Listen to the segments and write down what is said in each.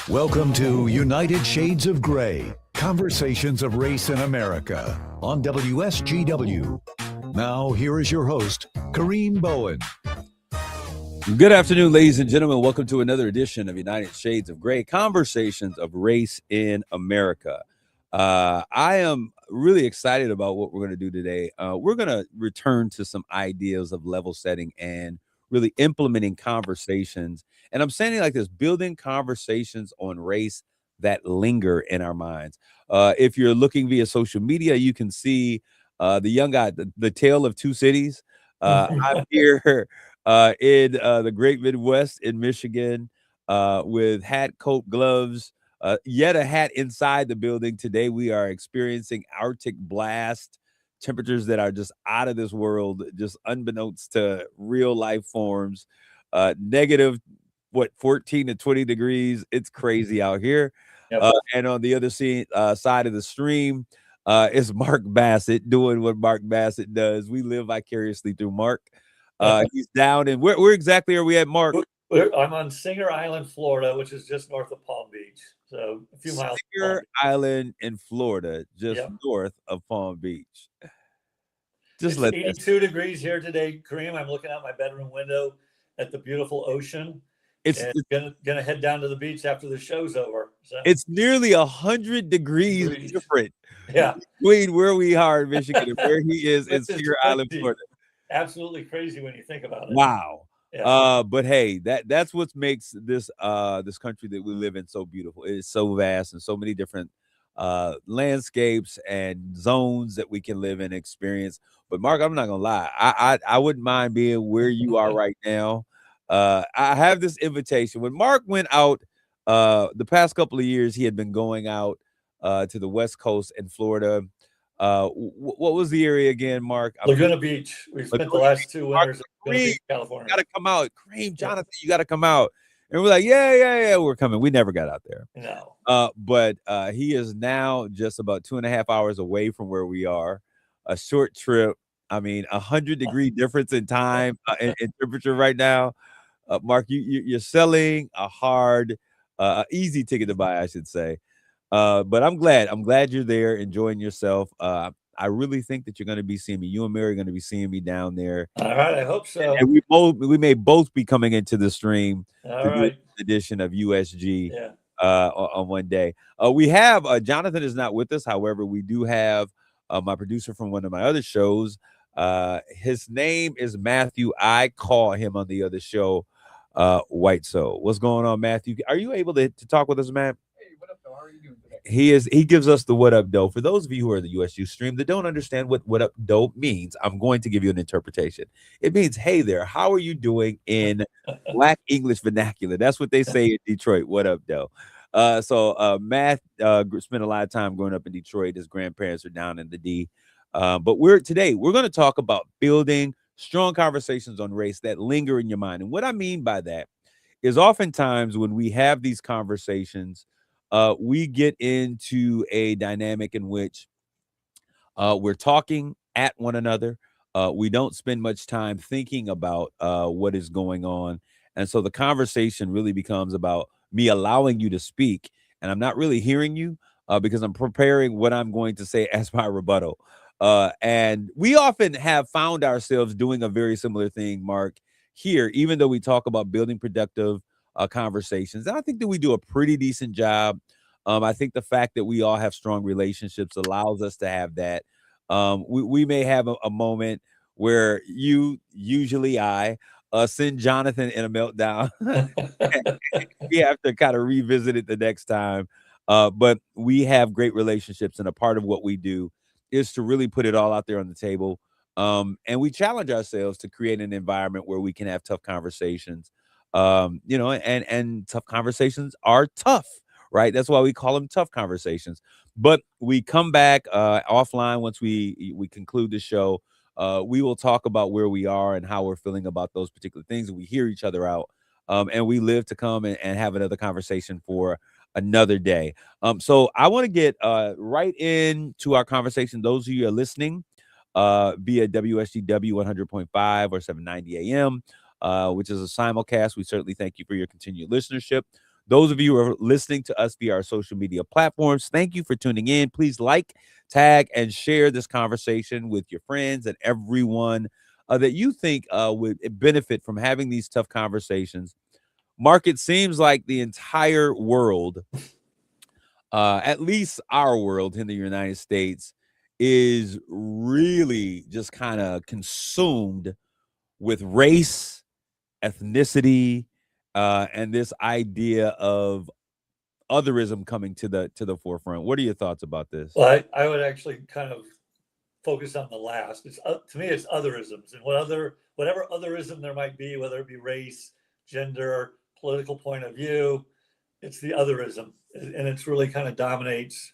Welcome to United Shades of Gray, Conversations of Race in America on WSGW. Now, here is your host, Kareem Bowen. Good afternoon, ladies and gentlemen. Welcome to another edition of United Shades of Gray, Conversations of Race in America. I am really excited about what we're going to do today. We're going to return to some ideas of level setting and really implementing conversations. And I'm saying it like this, building conversations on race that linger in our minds. If you're looking via social media, you can see the young guy, the tale of two cities. I'm here in the great Midwest in Michigan with hat, coat, gloves, yet a hat inside the building. Today we are experiencing Arctic blast temperatures that are just out of this world, just unbeknownst to real life forms. Negative 14 to 20 degrees. It's crazy out here. Yep. And on the other side of the stream is Mark Bassett doing what Mark Bassett does. We live vicariously through Mark. He's down in where exactly are we at, Mark? I'm on Singer Island, Florida, which is just north of Palm Beach. So a few miles. Singer Island in Florida, just north of Palm Beach. It's 82 degrees here today, Kareem. I'm looking out my bedroom window at the beautiful ocean. It's gonna head down to the beach after the show's over. So. It's nearly 100 degrees different. Yeah, between where we are in Michigan and where he is in Singer Island, Florida. Absolutely crazy when you think about it. Wow. Yeah. But hey, that's what makes this this country that we live in so beautiful. It is so vast and so many different landscapes and zones that we can live and experience. But Mark, I'm not gonna lie, I wouldn't mind being where you are right now. I have this invitation. When Mark went out the past couple of years, he had been going out to the West Coast in Florida. What was the area again, Mark? Laguna Beach. We spent the last 2 winters in Laguna Beach, California. You gotta come out. Kareem, Jonathan, you gotta come out. And we're like, yeah, we're coming. We never got out there. No. But he is now just about 2.5 hours away from where we are. A short trip. I mean, 100-degree difference in time and temperature right now. Mark, you're selling a hard, easy ticket to buy, I should say. But I'm glad you're there enjoying yourself. I really think that you're going to be seeing me. You and Mary are going to be seeing me down there. All right, I hope so. And we may both be coming into the stream to do an edition of USG on one day. We have Jonathan is not with us. However, we do have my producer from one of my other shows. His name is Matthew. I call him on the other show White Soul. What's going on, Matthew? Are you able to talk with us, Matt? How are you doing today? He gives us the what up doe. For those of you who are the USU stream that don't understand what up doe means, I'm going to give you an interpretation. It means, hey there, how are you doing in Black English vernacular? That's what they say in Detroit. What up doe? So Matt spent a lot of time growing up in Detroit. His grandparents are down in the D. But we're going to talk about building strong conversations on race that linger in your mind. And what I mean by that is oftentimes when we have these conversations, we get into a dynamic in which we're talking at one another. We don't spend much time thinking about what is going on. And so the conversation really becomes about me allowing you to speak. And I'm not really hearing you because I'm preparing what I'm going to say as my rebuttal. And we often have found ourselves doing a very similar thing, Mark, here, even though we talk about building productive conversations. And I think that we do a pretty decent job. I think the fact that we all have strong relationships allows us to have that. We may have a moment where usually I send Jonathan in a meltdown. We have to kind of revisit it the next time. But we have great relationships, and a part of what we do is to really put it all out there on the table. And we challenge ourselves to create an environment where we can have tough conversations. And tough conversations are tough, right? That's why we call them tough conversations. But we come back offline once we conclude the show. We will talk about where we are and how we're feeling about those particular things, and we hear each other out. And we live to come and have another conversation for another day. So I want to get right into our conversation. Those of you who are listening via WSGW 100.5 or 790 AM, which is a simulcast. We certainly thank you for your continued listenership. Those of you who are listening to us via our social media platforms, thank you for tuning in. Please like, tag, and share this conversation with your friends and everyone that you think would benefit from having these tough conversations. Mark, it seems like the entire world, at least our world in the United States, is really just kind of consumed with race, ethnicity, and this idea of otherism coming to the forefront. What are your thoughts about this? Well, I would actually kind of focus on the last. It's to me, it's otherisms, and whatever otherism there might be, whether it be race, gender, political point of view, it's the otherism, and it's really kind of dominates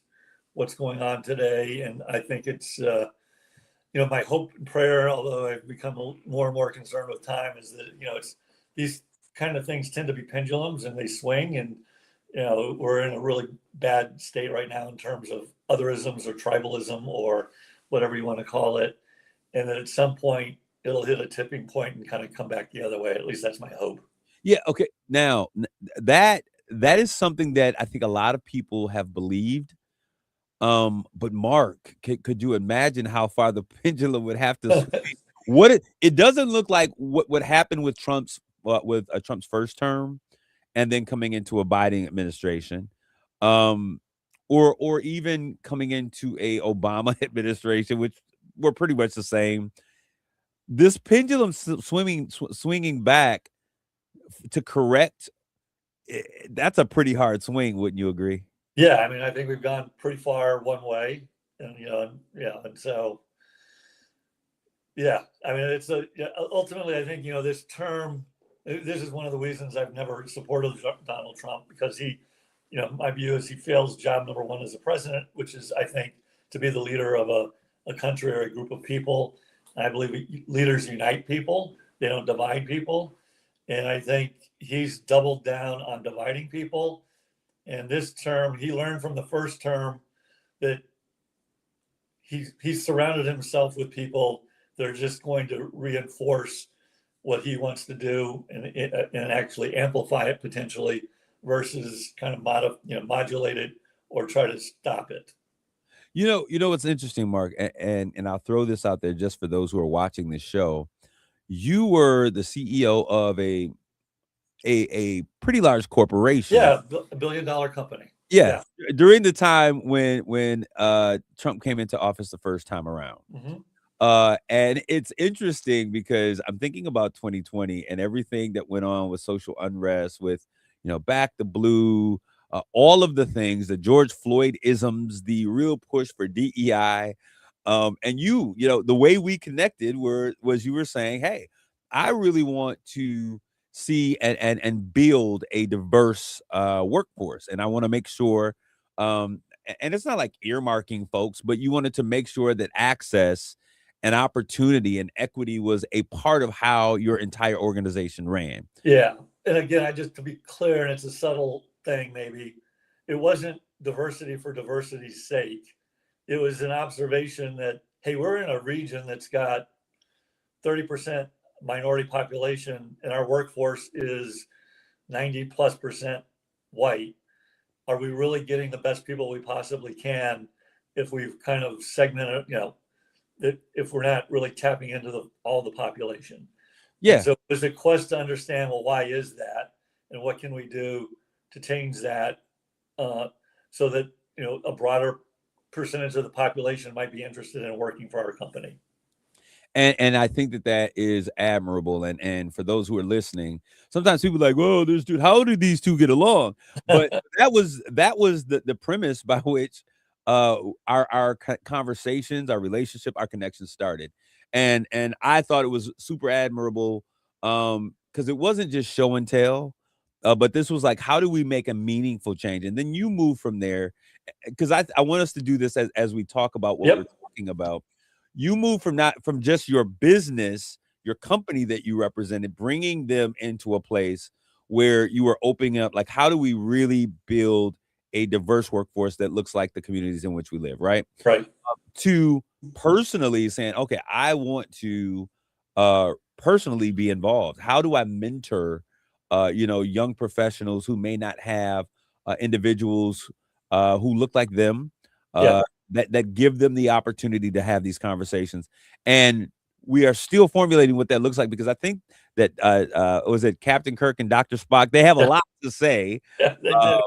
what's going on today. And I think it's my hope and prayer, although I've become more and more concerned with time, is that it's these kind of things tend to be pendulums and they swing, and we're in a really bad state right now in terms of otherisms or tribalism or whatever you want to call it. And then at some point it'll hit a tipping point and kind of come back the other way. At least that's my hope. Yeah. Okay. Now that is something that I think a lot of people have believed. But Mark, could you imagine how far the pendulum would have to swing? It doesn't look like what happened with Trump's first term and then coming into a Biden administration, or even coming into a Obama administration, which were pretty much the same. This pendulum swinging back to correct, that's a pretty hard swing, wouldn't you agree? Yeah, I mean, I think we've gone pretty far one way, and and so yeah, I mean, ultimately, I think this term. This is one of the reasons I've never supported Donald Trump, because he, my view is he fails job number one as a president, which is, I think, to be the leader of a country or a group of people. I believe leaders unite people; they don't divide people, and I think he's doubled down on dividing people. And this term, he learned from the first term that he's surrounded himself with people that are just going to reinforce what he wants to do and actually amplify it potentially, versus kind of modulate it or try to stop it. You know what's interesting, Mark, and I'll throw this out there just for those who are watching this show. You were the CEO of a pretty large corporation. Yeah, $1 billion company. Yeah. During the time when Trump came into office the first time around. Mm-hmm. And it's interesting because I'm thinking about 2020 and everything that went on with social unrest, with Back the Blue, all of the things, the George Floyd isms, the real push for DEI. And the way we connected was you were saying, hey, I really want to see and build a diverse workforce, and I want to make sure, and it's not like earmarking folks, but you wanted to make sure that access and opportunity and equity was a part of how your entire organization ran. Yeah. And again, to be clear, and it's a subtle thing, maybe, it wasn't diversity for diversity's sake. It was an observation that, hey, we're in a region that's got 30% minority population and our workforce is 90+% white. Are we really getting the best people we possibly can if we've kind of segmented, if we're not really tapping into all the population? Yeah. And so there's a quest to understand, well, why is that? And what can we do to change that so that, a broader percentage of the population might be interested in working for our company? And I think that is admirable. And for those who are listening, sometimes people are like, "Whoa, this dude, how did these two get along?" But that was the premise by which our conversations, our relationship, our connection started. And I thought it was super admirable because it wasn't just show and tell, but this was like, how do we make a meaningful change? And then you move from there, because I want us to do this as we talk about what we're talking about. You move from just your business, your company that you represented, bringing them into a place where you were opening up, like, how do we really build a diverse workforce that looks like the communities in which we live, right? Right. To personally saying, okay, I want to personally be involved? How do I mentor, young professionals who may not have individuals who look like them, Yeah. that give them the opportunity to have these conversations? And we are still formulating what that looks like, because I think that was it Captain Kirk and Dr. Spock? They have a lot to say. Yeah, they Uh, do.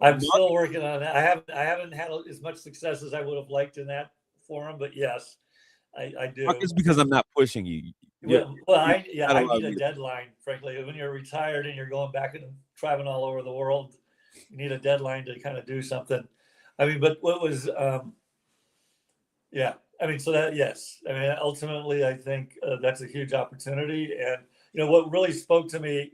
I'm Mark, still working on that. I haven't had as much success as I would have liked in that forum, but yes, I do. it's because I'm not pushing you. Well, You're not I need allowing a me to. deadline, frankly. When you're retired and you're going back and traveling all over the world, you need a deadline to kind of do something. I mean, but what was, yeah, I mean, so that, yes, I mean, ultimately, I think that's a huge opportunity. And, what really spoke to me,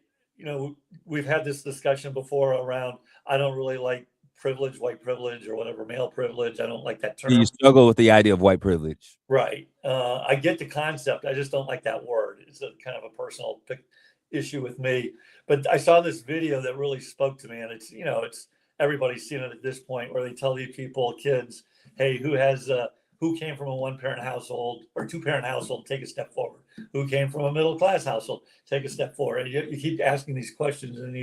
we've had this discussion before around, I don't really like privilege, white privilege, or whatever, male privilege. I don't like that You term. struggle with the idea of white privilege. Right. I get the concept. I just don't like that word. It's a kind of a personal issue with me. But I saw this video that really spoke to me, and it's everybody's seen it at this point, where they tell these people, kids, hey, who came from a one-parent household or two-parent household, take a step forward. Who came from a middle-class household, take a step forward. And you keep asking these questions, and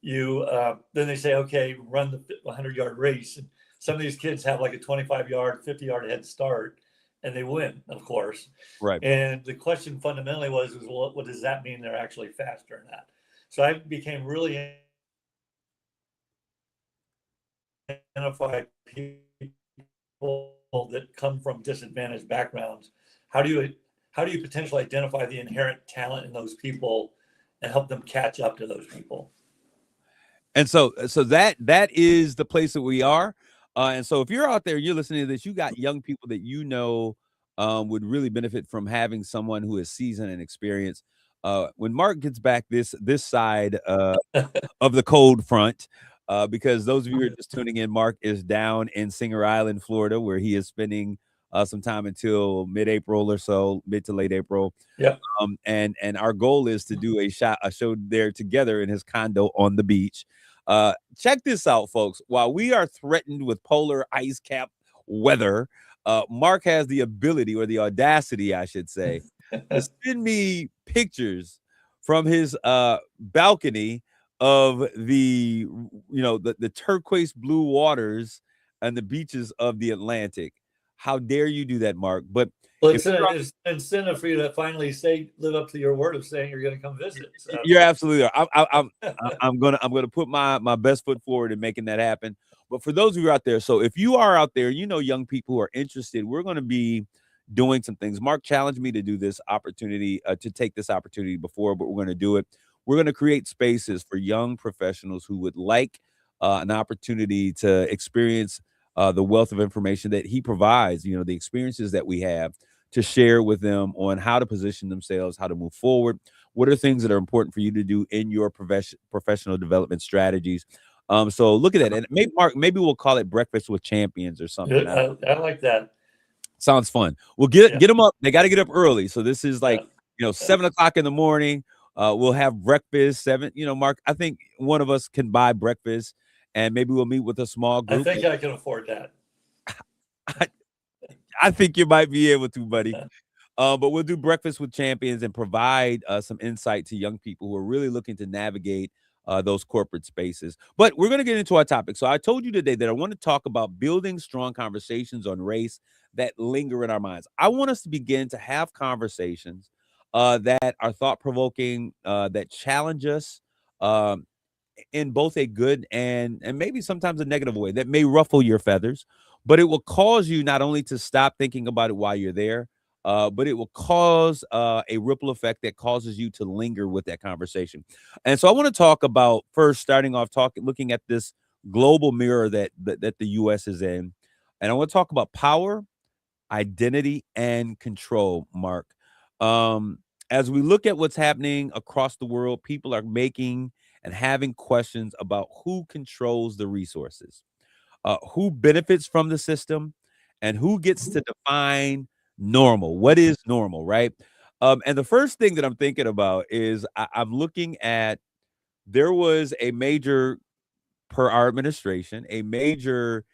then they say, okay, run the 100-yard race. And some of these kids have like a 25-yard, 50-yard head start, and they win, of course. Right. And the question fundamentally was well, what does that mean they're actually faster or not? So I became really identify people that come from disadvantaged backgrounds. How do you potentially identify the inherent talent in those people and help them catch up to those people? And so that is the place that we are. And so if you're out there, you're listening to this, you got young people that would really benefit from having someone who is seasoned and experienced. When Mark gets back this side of the cold front, because those of you who are just tuning in, Mark is down in Singer Island, Florida, where he is spending some time until mid-April or so, mid to late April. Yeah. And our goal is to do a show there together in his condo on the beach. Check this out, folks. While we are threatened with polar ice cap weather, Mark has the ability, or the audacity, I should say, to send me pictures from his balcony of the turquoise blue waters and the beaches of the Atlantic. How dare you do that, Mark? But Well, if it's an incentive for you to finally live up to your word of saying you're going to come visit. So. You're absolutely right. I'm gonna put my best foot forward in making that happen. But for those of you out there, so if you are out there, young people who are interested, we're going to be doing some things. Mark challenged me to do this opportunity, to take this opportunity before, but we're going to do it. We're going to create spaces for young professionals who would like an opportunity to experience the wealth of information that he provides. The experiences that we have, to share with them on how to position themselves, how to move forward. What are things that are important for you to do in your professional development strategies? So look at that. And maybe, Mark, maybe we'll call it Breakfast with Champions or something. I like that. Sounds fun. We'll get them up. They got to get up early. So this is like, 7:00 in the morning. We'll have breakfast, 7. Mark, I think one of us can buy breakfast, and maybe we'll meet with a small group. I think I can afford that. I think you might be able to, buddy. But we'll do Breakfast with Champions and provide some insight to young people who are really looking to navigate those corporate spaces. But we're going to get into our topic. So I told you today that I want to talk about building strong conversations on race that linger in our minds. I want us to begin to have conversations that are thought-provoking, that challenge us, in both a good and maybe sometimes a negative way, that may ruffle your feathers, but it will cause you not only to stop thinking about it while you're there, but it will cause a ripple effect that causes you to linger with that conversation. And so I want to talk about, first, starting off looking at this global mirror that the US is in. And I want to talk about power, identity, and control, Mark. As we look at what's happening across the world, people are making and having questions about who controls the resources, who benefits from the system, and who gets to define normal. What is normal, right? And the first thing that I'm thinking about is I'm looking at, there was a major, per our administration, a major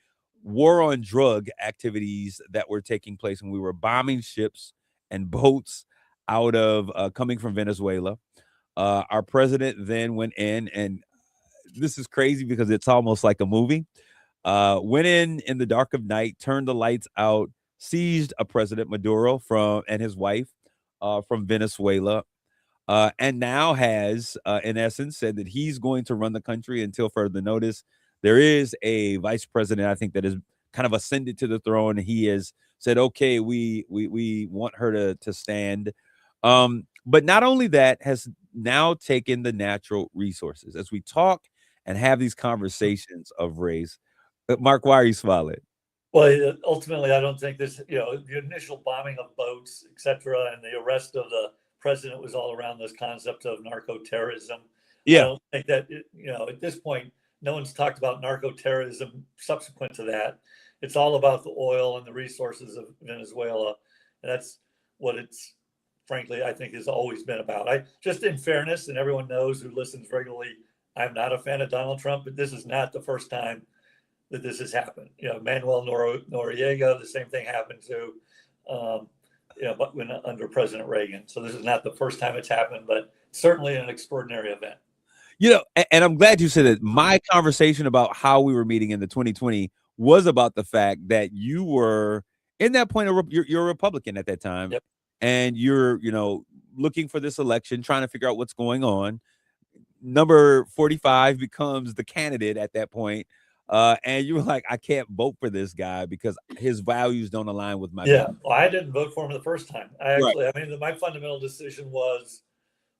war on drug activities that were taking place, and we were bombing ships and boats out of coming from Venezuela. Our president then went in, and this is crazy because it's almost like a movie. Went in the dark of night, turned the lights out, seized a President Maduro and his wife from Venezuela, and now has, in essence, said that he's going to run the country until further notice. There is a vice president, I think, that is kind of ascended to the throne. He has said, "Okay, we want her to stand." But not only that, has now taken the natural resources as we talk and have these conversations of race. Mark, why are you smiling? Well, ultimately, I don't think this, the initial bombing of boats, et cetera, and the arrest of the president was all around this concept of narco-terrorism. I Yeah, don't think that, at this point, no one's talked about narco-terrorism subsequent to that. It's all about the oil and the resources of Venezuela. And that's what it's, frankly, I think has always been about. Just in fairness, and everyone knows who listens regularly, I'm not a fan of Donald Trump, but this is not the first time that this has happened. Manuel Noriega, the same thing happened to, but when under President Reagan. So this is not the first time it's happened, but certainly an extraordinary event. And I'm glad you said that. My conversation about how we were meeting in the 2020 was about the fact that you were in that point, you're a Republican at that time. Yep. And you're, looking for this election, trying to figure out what's going on. Number 45 becomes the candidate at that point. And you were like, I can't vote for this guy because his values don't align with my values. Well, I didn't vote for him the first time. My fundamental decision was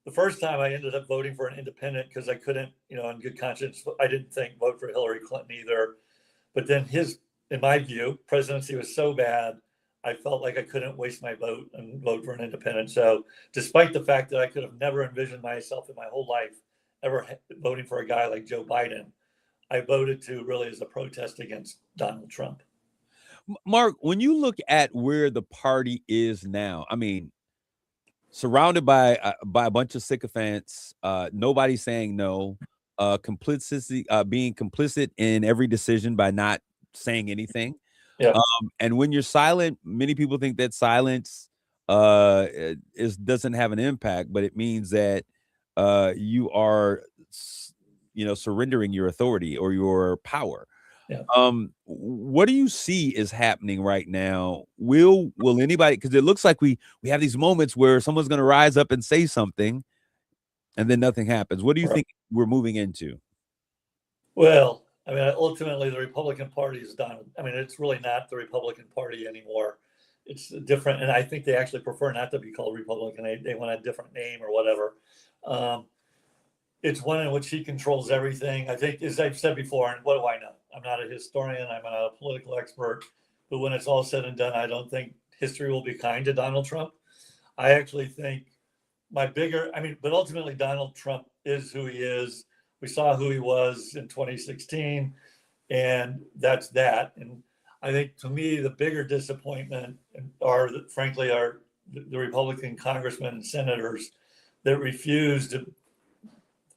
the first time I ended up voting for an independent because I couldn't, in good conscience, I didn't think vote for Hillary Clinton either. But then in my view, presidency was so bad, I felt like I couldn't waste my vote and vote for an independent. So despite the fact that I could have never envisioned myself in my whole life ever voting for a guy like Joe Biden, I voted to really as a protest against Donald Trump. Mark, when you look at where the party is now, I mean, surrounded by a bunch of sycophants, nobody saying no, complicity, being complicit in every decision by not saying anything. Yeah. And when you're silent, many people think that silence doesn't have an impact, but it means that you are, surrendering your authority or your power. Yeah. What do you see is happening right now? Will anybody, because it looks like we have these moments where someone's going to rise up and say something and then nothing happens. What do you think we're moving into? Well, ultimately the Republican Party is done. It's really not the Republican Party anymore. It's different. And I think they actually prefer not to be called Republican. They want a different name or whatever. It's one in which he controls everything. I think, as I've said before, and what do I know? I'm not a historian. I'm not a political expert. But when it's all said and done, I don't think history will be kind to Donald Trump. I actually think but ultimately Donald Trump is who he is. We saw who he was in 2016, and that's that. And I think, to me, the bigger disappointment are the Republican congressmen and senators that refuse to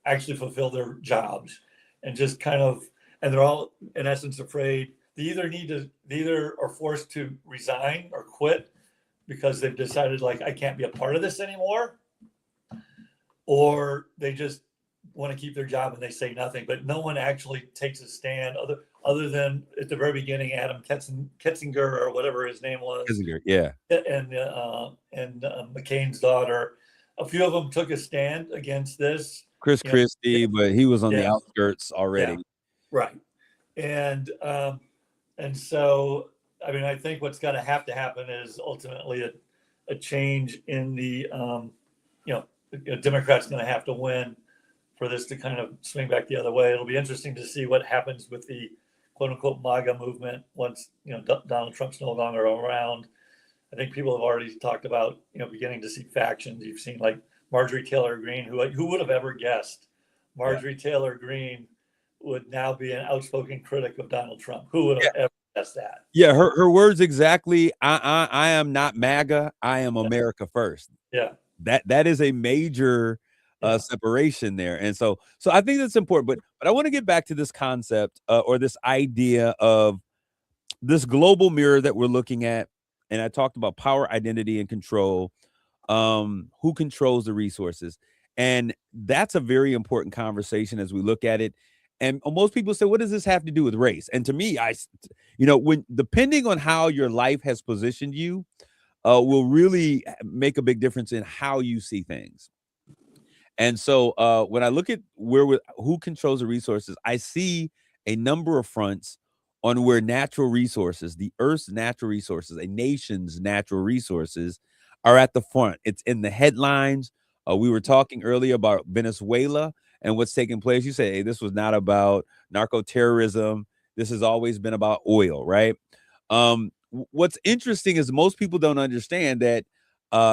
actually fulfill their jobs and just and they're all in essence afraid. They either are forced to resign or quit because they've decided, like, I can't be a part of this anymore, or they just want to keep their job and they say nothing. But no one actually takes a stand other than at the very beginning, Adam Ketzinger or whatever his name was. Ketzinger, yeah. And McCain's daughter. A few of them took a stand against this. Chris Christie, but he was on the outskirts already. Yeah, right. And so, I think what's got to happen is ultimately a change in the, Democrats going to have to win for this to kind of swing back the other way. It'll be interesting to see what happens with the quote unquote MAGA movement once, Donald Trump's no longer around. I think people have already talked about, beginning to see factions. You've seen like Marjorie Taylor Greene, who would have ever guessed Marjorie Taylor Greene would now be an outspoken critic of Donald Trump. Who would have ever guessed that? Yeah, her words exactly. I am not MAGA. I am America first. Yeah. That is a major separation there. And so I think that's important. But I want to get back to this concept or this idea of this global mirror that we're looking at. And I talked about power, identity, and control. who controls the resources? And that's a very important conversation as we look at it. And most people say, what does this have to do with race? And to me, when depending on how your life has positioned you, will really make a big difference in how you see things. And so when I look at who controls the resources, I see a number of fronts on where natural resources, the Earth's natural resources, a nation's natural resources, are at the front. It's in the headlines. We were talking earlier about Venezuela and what's taking place. You say, hey, this was not about narco terrorism. This has always been about oil, right? What's interesting is most people don't understand that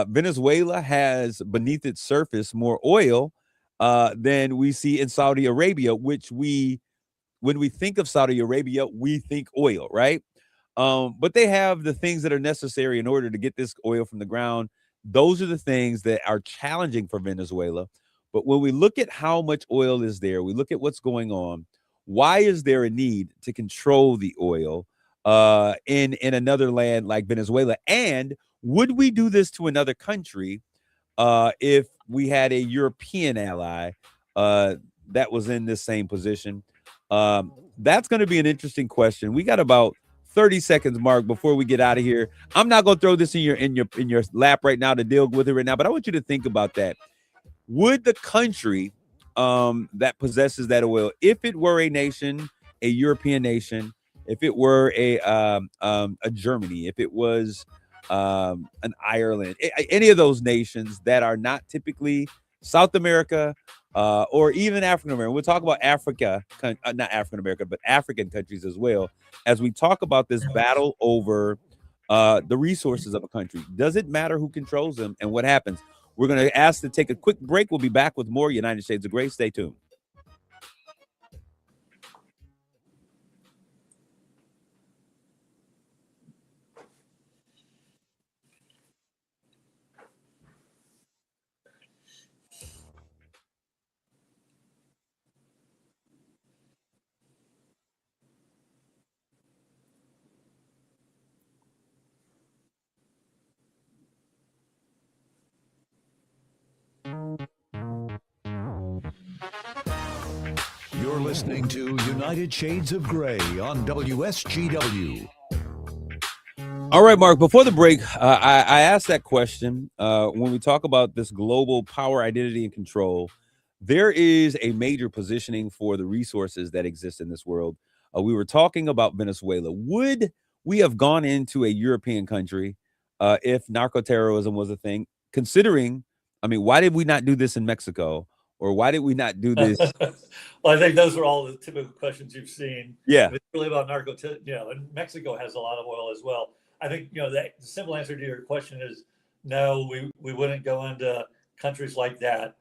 Venezuela has beneath its surface more oil than we see in Saudi Arabia, when we think of Saudi Arabia, we think oil, right? But they have the things that are necessary in order to get this oil from the ground. Those are the things that are challenging for Venezuela. But when we look at how much oil is there, we look at what's going on. Why is there a need to control the oil in another land like Venezuela? And would we do this to another country if we had a European ally that was in this same position? That's going to be an interesting question. We got about 30 seconds, Mark, before we get out of here. I'm not going to throw this in your lap right now to deal with it right now, but I want you to think about that. Would the country that possesses that oil, if it were a nation, a European nation, if it were a Germany, if it was an Ireland, any of those nations that are not typically South America or even African American. We'll talk about Africa, not African America, but African countries as well, as we talk about this battle over the resources of a country. Does it matter who controls them and what happens? We're going to ask to take a quick break. We'll be back with more United Shades of Gray. Stay tuned. You're listening to United Shades of Gray on WSGW. All right, Mark, before the break, I asked that question. When we talk about this global power, identity, and control, there is a major positioning for the resources that exist in this world. We were talking about Venezuela. Would we have gone into a European country if narco-terrorism was a thing? Considering, I mean, why did we not do this in Mexico? Or why did we not do this? Well, I think those are all the typical questions you've seen. Yeah. It's really about and Mexico has a lot of oil as well. I think, the simple answer to your question is no, we wouldn't go into countries like that,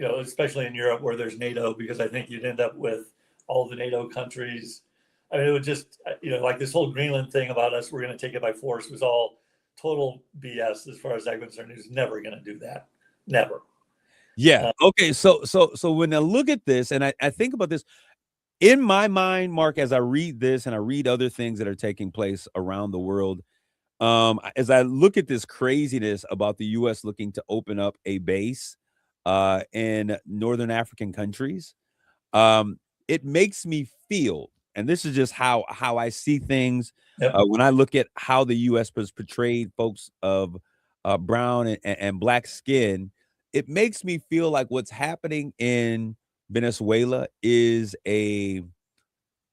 especially in Europe where there's NATO, because I think you'd end up with all the NATO countries. I mean, it would just, like this whole Greenland thing about us, we're going to take it by force was all total BS as far as I'm concerned. He's never going to do that. Never. Yeah. Okay. So when I look at this and I think about this in my mind, Mark, as I read this and I read other things that are taking place around the world, as I look at this craziness about the U.S. looking to open up a base in northern African countries, it makes me feel, and this is just how I see things. Yep. When I look at how the U.S. has portrayed folks of brown and black skin, it makes me feel like what's happening in Venezuela is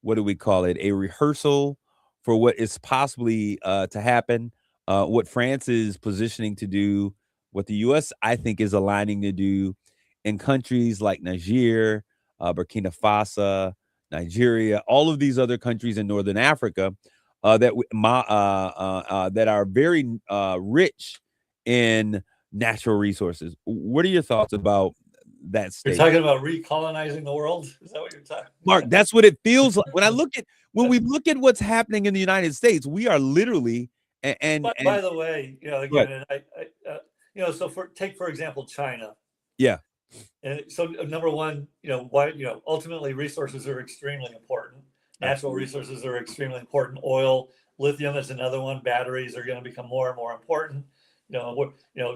what do we call it? A rehearsal for what is possibly to happen. What France is positioning to do, what the U.S. I think is aligning to do in countries like Niger, Burkina Faso, Nigeria, all of these other countries in Northern Africa that are very rich in natural resources. What are your thoughts about that state? You're talking about recolonizing the world? Is that what you're talking about? Mark, that's what it feels like. When we look at what's happening in the United States, we are literally by the way, again, and so take for example China. Yeah. And so number one, why ultimately resources are extremely important. Natural resources are extremely important. Oil, lithium is another one. Batteries are going to become more and more important.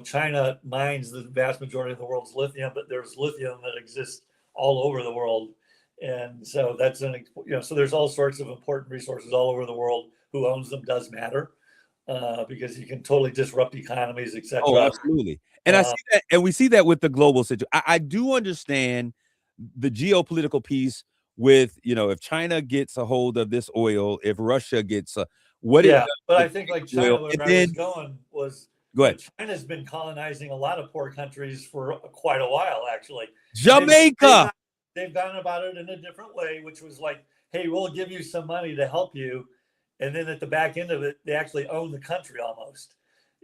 China mines the vast majority of the world's lithium, but there's lithium that exists all over the world. And so so there's all sorts of important resources all over the world. Who owns them does matter, because you can totally disrupt economies, etc. Oh, absolutely. And I see that, and we see that with the global situation. I do understand the geopolitical piece with, if China gets a hold of this oil, if Russia gets what it does but to I think like oil, China, where and I then was going was, go ahead. China's been colonizing a lot of poor countries for quite a while, actually. Jamaica. They've gone about it in a different way, which was like, hey, we'll give you some money to help you. And then at the back end of it, they actually own the country almost,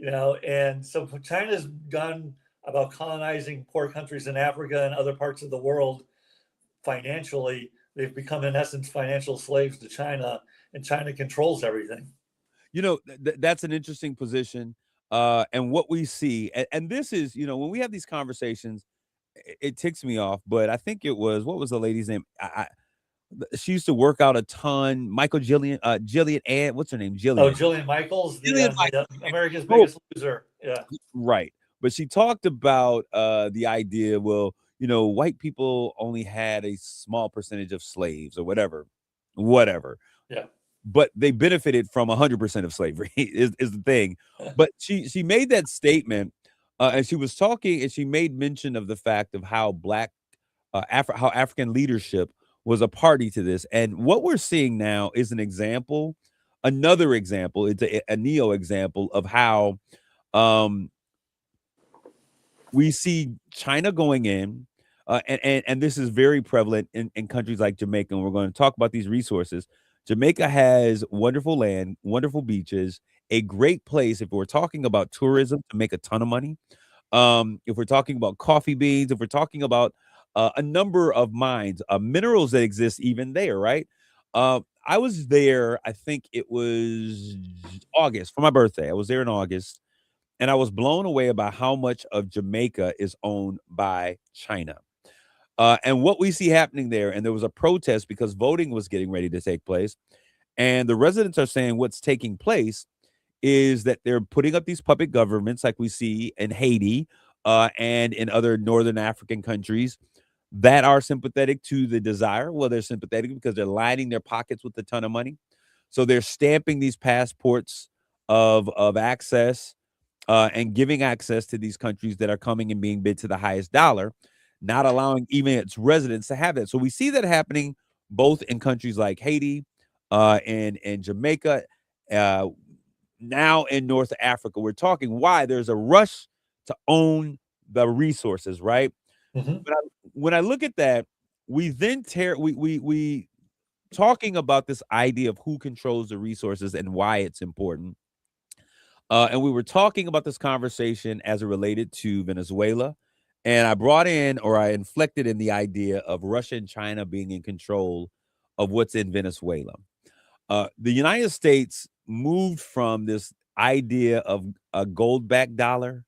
and so China's gone about colonizing poor countries in Africa and other parts of the world financially. They've become, in essence, financial slaves to China, and China controls everything. That's an interesting position. And what we see, and this is, when we have these conversations, it ticks me off, but I think what was the lady's name? She used to work out a ton. Jillian Ann, what's her name? Oh, Jillian Michaels, Jillian the America's Biggest Loser. Yeah. Right. But she talked about the idea, well, white people only had a small percentage of slaves or whatever. Yeah. But they benefited from 100% of slavery is the thing. But she made that statement, and she was talking, and she made mention of the fact of how how African leadership was a party to this. And what we're seeing now is another example. It's a neo example of how we see China going in, and this is very prevalent in countries like Jamaica. And we're going to talk about these resources. Jamaica has wonderful land, wonderful beaches, a great place if we're talking about tourism to make a ton of money. If we're talking about coffee beans, if we're talking about a number of mines, minerals that exist even there, right? I was there, I think it was August for my birthday. I was there in August, and I was blown away by how much of Jamaica is owned by China. And what we see happening there, and there was a protest because voting was getting ready to take place. And the residents are saying what's taking place is that they're putting up these puppet governments like we see in Haiti and in other Northern African countries that are sympathetic to the desire. Well, they're sympathetic because they're lining their pockets with a ton of money. So they're stamping these passports of access and giving access to these countries that are coming and being bid to the highest dollar, not allowing even its residents to have that. So we see that happening both in countries like Haiti and Jamaica, now in North Africa. We're talking why there's a rush to own the resources, right? Mm-hmm. But when I look at that, we then we talking about this idea of who controls the resources and why it's important. And we were talking about this conversation as it related to Venezuela. And I inflected in the idea of Russia and China being in control of what's in Venezuela. The United States moved from this idea of a gold-backed dollar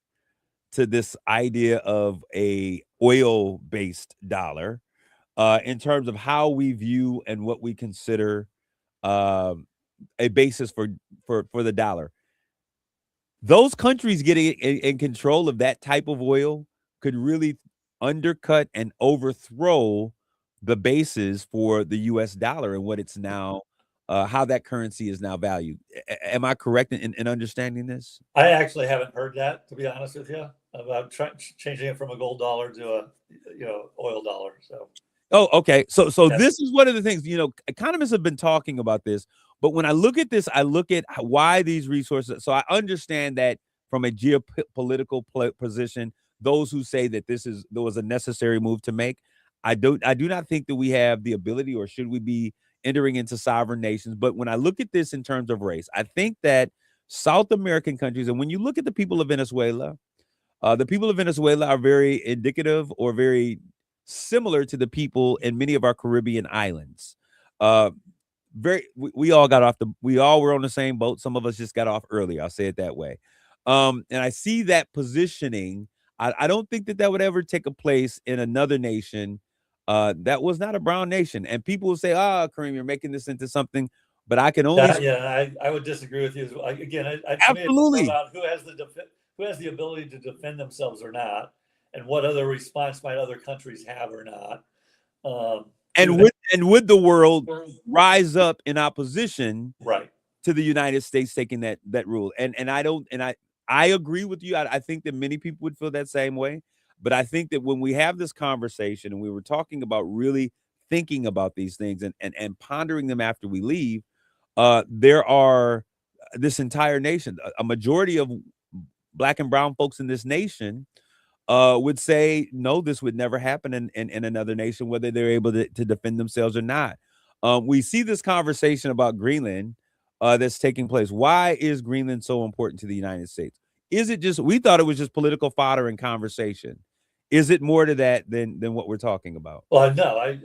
to this idea of a oil-based dollar in terms of how we view and what we consider a basis for the dollar. Those countries getting in control of that type of oil could really undercut and overthrow the basis for the US dollar and what it's now, how that currency is now valued. Am I correct in understanding this? I actually haven't heard that, to be honest with you, about changing it from a gold dollar to a oil dollar. So. Oh, okay. So this is one of the things, economists have been talking about this, but when I look at this, I look at why these resources. So I understand that from a geopolitical position, those who say that there was a necessary move to make. I do not think that we have the ability, or should we be entering into sovereign nations. But when I look at this in terms of race, I think that South American countries, and when you look at the people of Venezuela are very indicative or very similar to the people in many of our Caribbean islands. We all were on the same boat. Some of us just got off early. I'll say it that way. And I see that positioning. I don't think that would ever take a place in another nation that was not a brown nation. And people will say, Kareem, you're making this into something, but I can only I would disagree with you. Again, absolutely about who who has the ability to defend themselves or not, and what other response might other countries have or not. And would the world rise up in opposition right to the United States taking that rule? And I agree with you. I think that many people would feel that same way. But I think that when we have this conversation and we were talking about really thinking about these things and pondering them after we leave, there are this entire nation, a majority of Black and brown folks in this nation would say, no, this would never happen in another nation, whether they're able to defend themselves or not. We see this conversation about Greenland that's taking place. Why is Greenland so important to the United States? Is it just, we thought it was just political fodder and conversation. Is it more to that than what we're talking about? Well, no,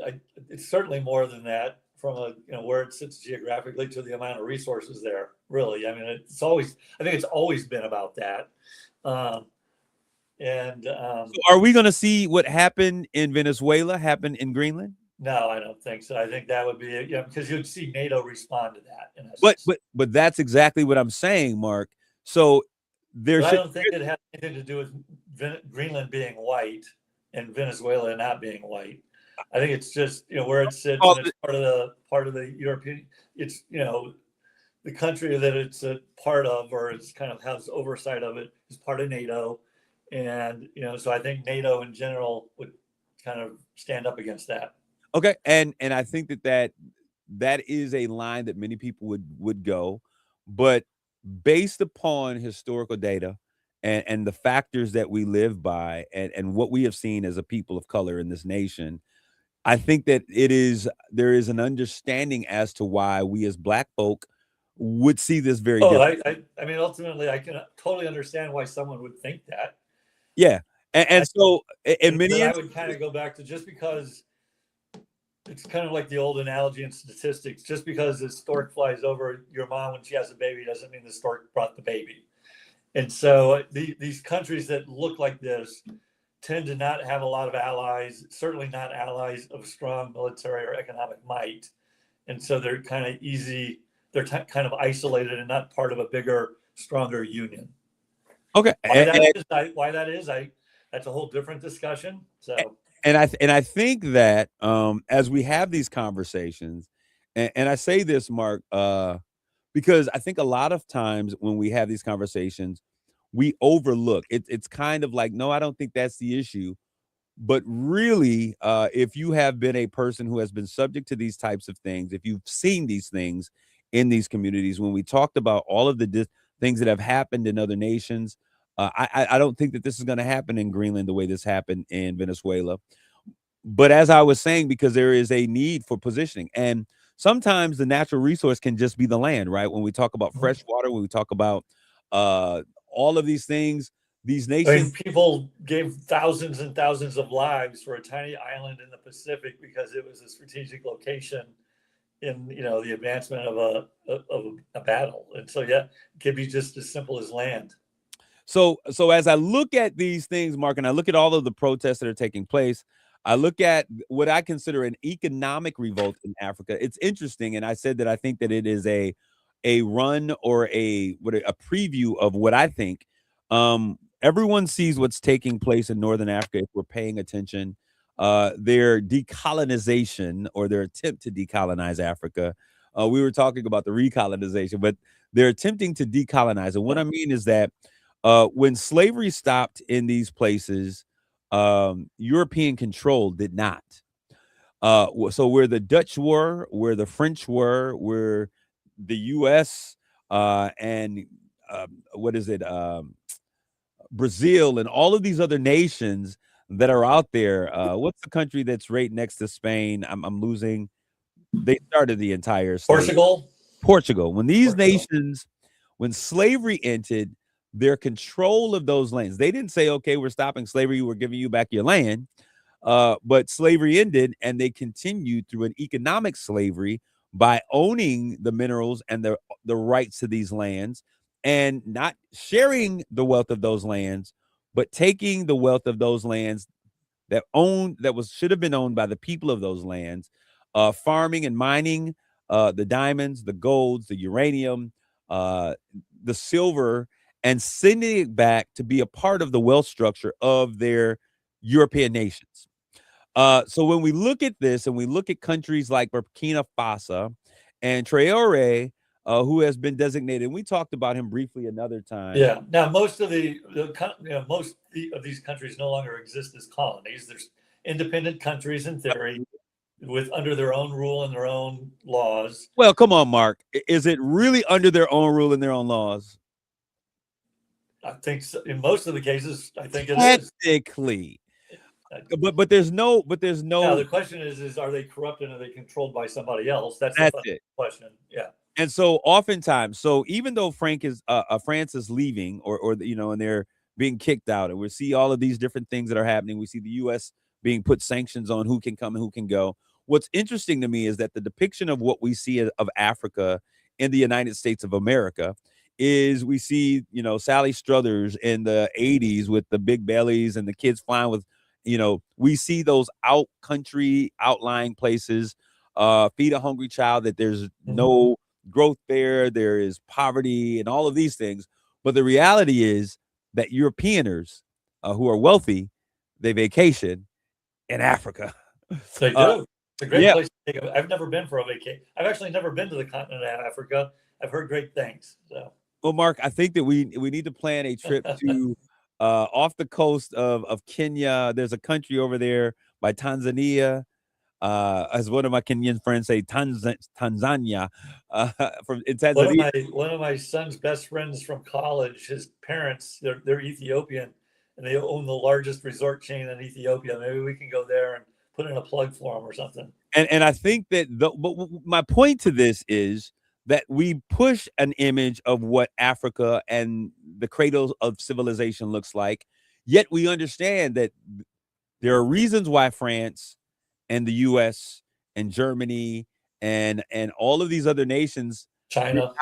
it's certainly more than that from where it sits geographically to the amount of resources there. Really, I mean, I think it's always been about that. So are we going to see what happened in Venezuela happen in Greenland? No, I don't think so. I think that would be because you'd see NATO respond to that. But that's exactly what I'm saying, Mark. So I don't think it has anything to do with Greenland being white and Venezuela not being white. I think it's just where it sits. And it's part of the European. It's the country that it's a part of, or it's kind of has oversight of it, is part of NATO, and so I think NATO in general would kind of stand up against that. Okay, and I think that is a line that many people would go, but based upon historical data and the factors that we live by and what we have seen as a people of color in this nation, I think that there is an understanding as to why we as Black folk would see this very differently. I mean, ultimately, I can totally understand why someone would think that. Yeah, and so in many I would kind of go back to, just because it's kind of like the old analogy in statistics, just because the stork flies over your mom when she has a baby doesn't mean the stork brought the baby. And so these countries that look like this tend to not have a lot of allies, certainly not allies of strong military or economic might. And so they're kind of easy, they're kind of isolated and not part of a bigger, stronger union. Okay. Why that is, that's a whole different discussion. So And I think that as we have these conversations, and I say this, Mark, because I think a lot of times when we have these conversations, we overlook it. It's kind of like, no, I don't think that's the issue. But really, if you have been a person who has been subject to these types of things, if you've seen these things in these communities, when we talked about all of the things that have happened in other nations, I don't think that this is going to happen in Greenland the way this happened in Venezuela. But as I was saying, because there is a need for positioning, and sometimes the natural resource can just be the land, right? When we talk about fresh water, when we talk about all of these things, these nations, people gave thousands and thousands of lives for a tiny island in the Pacific because it was a strategic location in the advancement of a battle. And so it could be just as simple as land. So as I look at these things, Mark, and I look at all of the protests that are taking place, I look at what I consider an economic revolt in Africa. It's interesting, and I said that I think that it is a run or a preview of what I think. Everyone sees what's taking place in Northern Africa if we're paying attention. Their decolonization, or their attempt to decolonize Africa. We were talking about the recolonization, but they're attempting to decolonize. And what I mean is that when slavery stopped in these places, European control did not. So where the Dutch were, where the French were, where the U.S. And Brazil and all of these other nations that are out there. What's the country that's right next to Spain? I'm losing. They started the entire Portugal. When these nations, when slavery ended, their control of those lands, they didn't say, okay, we're stopping slavery, we're giving you back your land. But slavery ended, and they continued through an economic slavery by owning the minerals and the rights to these lands, and not sharing the wealth of those lands, but taking the wealth of those lands should have been owned by the people of those lands, farming and mining the diamonds, the golds, the uranium, the silver, and sending it back to be a part of the wealth structure of their European nations. So when we look at this and we look at countries like Burkina Faso and Traore, who has been designated, and we talked about him briefly another time. Yeah. Now, most of of these countries no longer exist as colonies. There's independent countries in theory with under their own rule and their own laws. Well, come on, Mark. Is it really under their own rule and their own laws? I think so. In most of the cases, I think it is. Technically. But there's no. Now the question is are they corrupt and are they controlled by somebody else? That's it. Question. Yeah. And so oftentimes, so even though France is leaving, or and they're being kicked out, and we see all of these different things that are happening. We see the U.S. being put sanctions on who can come and who can go. What's interesting to me is that the depiction of what we see of Africa in the United States of America is we see, Sally Struthers in the 80s with the big bellies and the kids flying with, we see those outlying places, feed a hungry child, that there's no growth there is poverty and all of these things. But the reality is that Europeaners who are wealthy, they vacation in Africa. They do. It's a great place to take it. I've never been for a vacation. I've actually never been to the continent of Africa. I've heard great things. So, well, Mark, I think that we need to plan a trip to off the coast of Kenya. There's a country over there by Tanzania. As one of my Kenyan friends say, Tanzania. From in Tanzania. One of my son's best friends from college, his parents, they're Ethiopian, and they own the largest resort chain in Ethiopia. Maybe we can go there and put in a plug for them or something. And I think that but my point to this is that we push an image of what Africa and the cradle of civilization looks like, yet we understand that there are reasons why France and the U.S. and Germany and all of these other nations, China,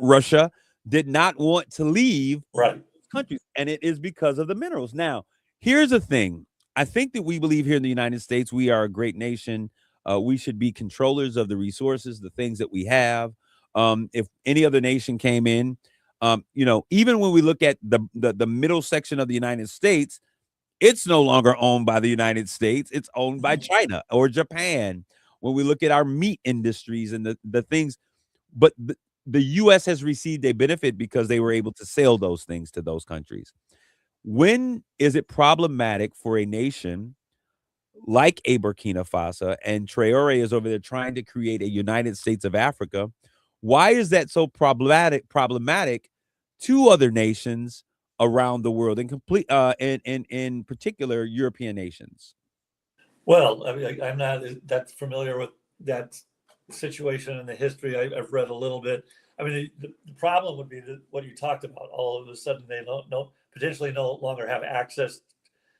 Russia, did not want to leave countries, and it is because of the minerals. Now, here's the thing. I think that we believe here in the United States, we are a great nation. We should be controllers of the resources, the things that we have. If any other nation came in, even when we look at the middle section of the United States, it's no longer owned by the United States. It's owned by China or Japan. When we look at our meat industries and the things, but the U.S. has received a benefit because they were able to sell those things to those countries. When is it problematic for a nation like a Burkina Faso, and Traore is over there trying to create a United States of Africa? Why is that so problematic to other nations around the world, in particular European nations? Well, I mean, I'm not that familiar with that situation in the history. I've read a little bit. I mean, the problem would be that what you talked about. All of a sudden, they potentially no longer have access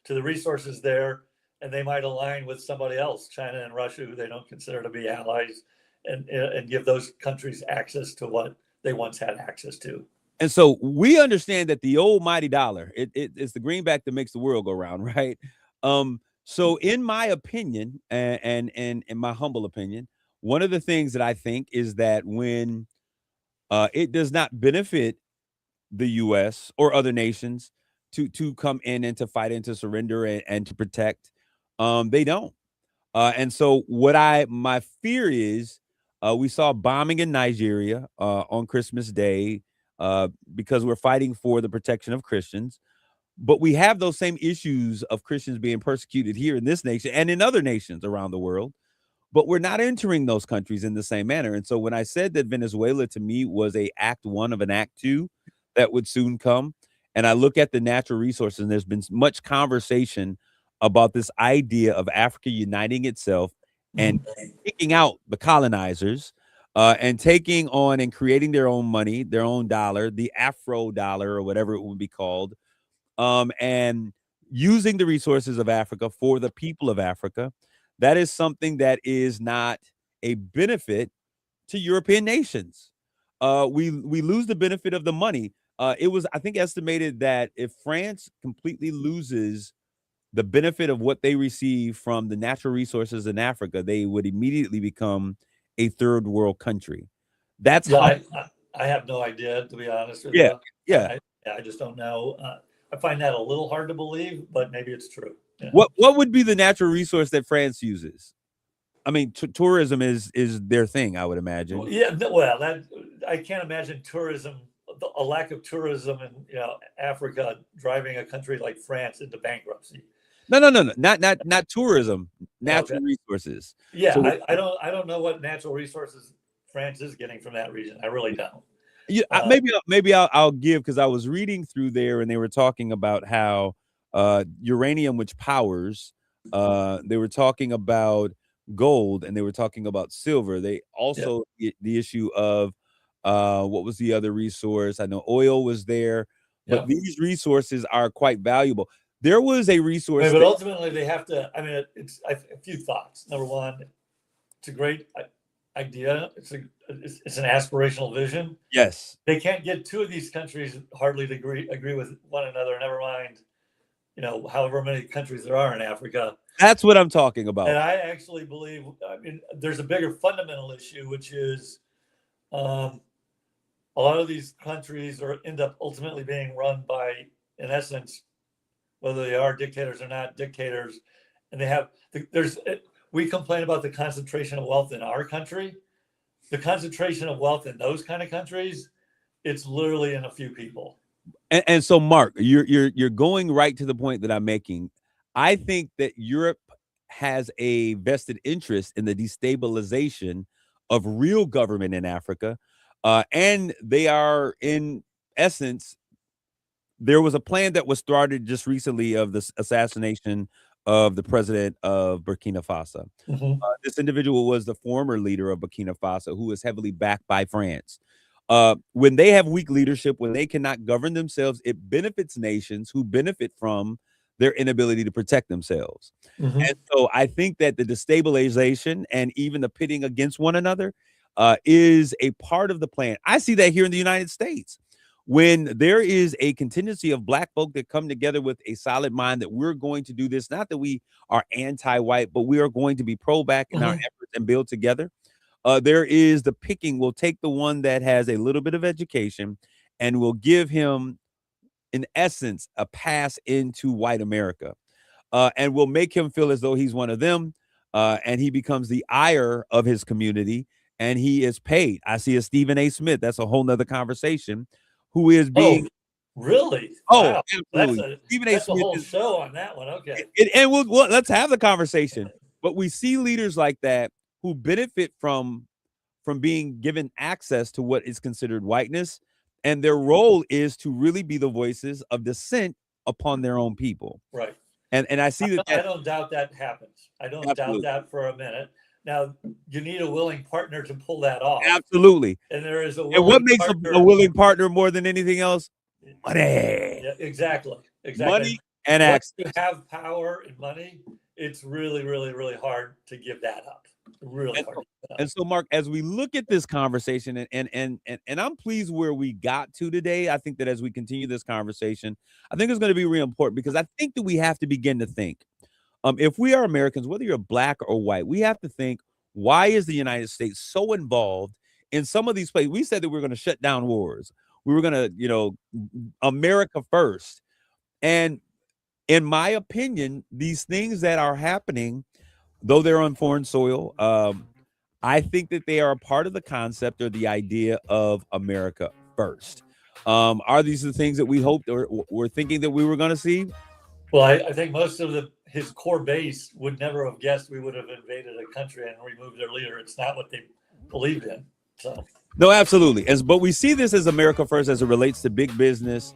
to the resources there, and they might align with somebody else, China and Russia, who they don't consider to be allies, and give those countries access to what they once had access to. And so we understand that the old mighty dollar, it's the greenback that makes the world go round, right? So in my opinion, and in my humble opinion, one of the things that I think is that when it does not benefit the U.S. or other nations to come in and to fight and to surrender and to protect, they don't. And so my fear is, we saw bombing in Nigeria on Christmas Day because we're fighting for the protection of Christians. But we have those same issues of Christians being persecuted here in this nation and in other nations around the world. But we're not entering those countries in the same manner. And so when I said that Venezuela to me was a act 1 of an act 2 that would soon come, and I look at the natural resources, and there's been much conversation about this idea of Africa uniting itself and kicking out the colonizers, and taking on and creating their own money, their own dollar, the Afro dollar or whatever it would be called, and using the resources of Africa for the people of Africa. That is something that is not a benefit to European nations. We lose the benefit of the money. It was, I think, estimated that if France completely loses the benefit of what they receive from the natural resources in Africa, they would immediately become a third world country. That's I have no idea, to be honest with you. Yeah. I just don't know. I find that a little hard to believe, but maybe it's true. Yeah. What would be the natural resource that France uses? I mean, tourism is their thing, I would imagine. Yeah, well, that I can't imagine tourism, a lack of tourism in Africa driving a country like France into bankruptcy. No, not tourism, natural resources. Yeah, So I don't know what natural resources France is getting from that region. I really don't. yeah, maybe I'll give, because I was reading through there and they were talking about how uranium, which powers, they were talking about gold and they were talking about silver. They also the issue of what was the other resource? I know oil was there, but these resources are quite valuable. There was a resource, but ultimately they have to. I mean, it's a few thoughts. Number one, it's a great idea. It's an aspirational vision. Yes, they can't get two of these countries hardly to agree with one another. Never mind, however many countries there are in Africa. That's what I'm talking about. And I actually believe, I mean, there's a bigger fundamental issue, which is a lot of these countries end up ultimately being run by, in essence, whether they are dictators or not dictators, and we complain about the concentration of wealth in our country. The concentration of wealth in those kind of countries, it's literally in a few people. And so, Mark, you're going right to the point that I'm making. I think that Europe has a vested interest in the destabilization of real government in Africa, and they are, in essence, there was a plan that was started just recently of the assassination of the president of Burkina Faso. Mm-hmm. This individual was the former leader of Burkina Faso, who is heavily backed by France. When they have weak leadership, when they cannot govern themselves, it benefits nations who benefit from their inability to protect themselves. Mm-hmm. And so I think that the destabilization and even the pitting against one another is a part of the plan. I see that here in the United States. When there is a contingency of Black folk that come together with a solid mind that we're going to do this, not that we are anti-white, but we are going to be pro-Black in our efforts and build together. There is the picking. We'll take the one that has a little bit of education and we'll give him, in essence, a pass into white America. And we'll make him feel as though he's one of them. And he becomes the ire of his community and he is paid. I see a Stephen A. Smith. That's a whole nother conversation. Who is being really? Wow. Absolutely. That's a whole show on that one. Okay. And we'll let's have the conversation. But we see leaders like that who benefit from being given access to what is considered whiteness, and their role is to really be the voices of dissent upon their own people. Right. And I see that I don't doubt that happens. I don't doubt that for a minute. Now, you need a willing partner to pull that off. Absolutely. And there is and what makes a willing partner more than anything else? Money. Yeah, exactly. Money and access. Once you have power and money, it's really, really, really hard to give that up. Really hard. And so, Mark, as we look at this conversation, and I'm pleased where we got to today. I think that as we continue this conversation, I think it's going to be really important because I think that we have to begin to think. If we are Americans, whether you're Black or white, we have to think, why is the United States so involved in some of these places? We said that we were going to shut down wars. We were going to, America first. And in my opinion, these things that are happening, though they're on foreign soil, I think that they are a part of the concept or the idea of America first. Are these the things that we hoped or were thinking that we were going to see? Well, I think most of his core base would never have guessed we would have invaded a country and removed their leader. It's not what they believed in. So no, absolutely. But we see this as America first as it relates to big business,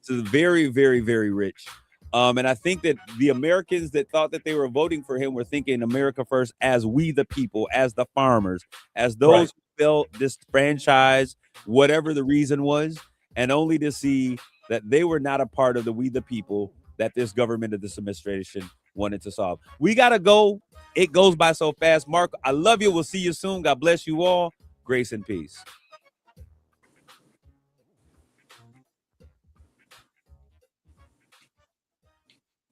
to the very, very, very rich. And I think that the Americans that thought that they were voting for him were thinking America first as we the people, as the farmers, as those who felt this franchise, whatever the reason was, and only to see that they were not a part of the we the people that this government of this administration wanted to solve. We got to go. It goes by so fast. Mark, I love you. We'll see you soon. God bless you all. Grace and peace.